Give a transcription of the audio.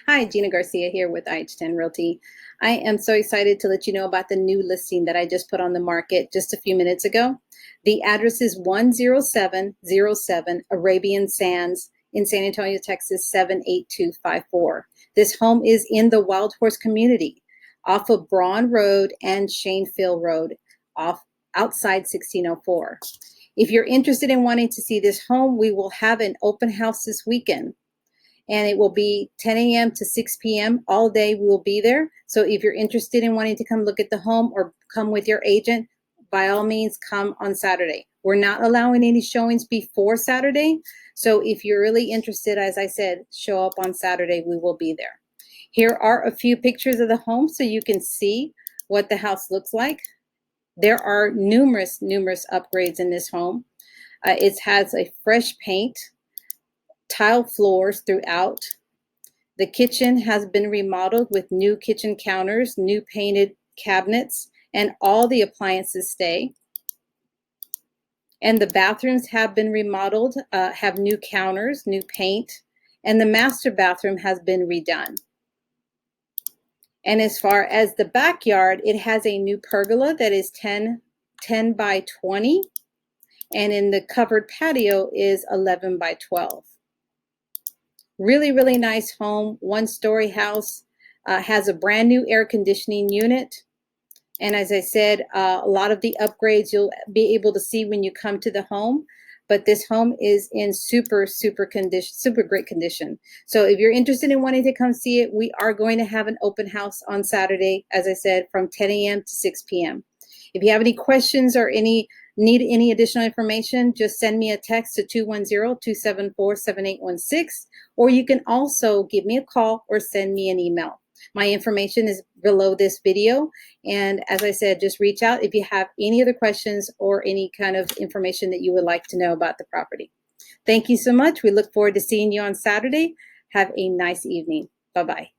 Hi, Gina Garcia here with IH10 Realty. I am so excited to let you know about the new listing that I just put on the market just a few minutes ago. The address is 10707 Arabian Sands in San Antonio, Texas 78254. This home is in the Wildhorse Community off of Braun Road and Shanefield Road outside 1604. If you're interested in wanting to see this home, we will have an open house this weekend. And it will be 10 a.m. to 6 p.m. all day. We will be there. So if you're interested in wanting to come look at the home or come with your agent, by all means, come on Saturday. We're not allowing any showings before Saturday. So if you're really interested, as I said, show up on Saturday. We will be there. Here are a few pictures of the home so you can see what the house looks like. There are numerous upgrades in this home. It has a fresh paint, tile floors throughout. The kitchen has been remodeled with new kitchen counters, new painted cabinets, and all the appliances stay. And the bathrooms have been remodeled, have new counters, new paint, and the master bathroom has been redone. And as far as the backyard, it has a new pergola that is 10 by 20, and in the covered patio is 11 by 12. Really nice home, one-story house, has a brand new air conditioning unit. And as I said, a lot of the upgrades you'll be able to see when you come to the home. But this home is in super great condition. So if you're interested in wanting to come see it, we are going to have an open house on Saturday, as I said, from 10 a.m. to 6 p.m. If you have any questions or need any additional information, just send me a text to 210-274-7816, or you can also give me a call or send me an email. My information is below this video. And as I said, just reach out if you have any other questions or any kind of information that you would like to know about the property. Thank you so much. We look forward to seeing you on Saturday. Have a nice evening. Bye-bye.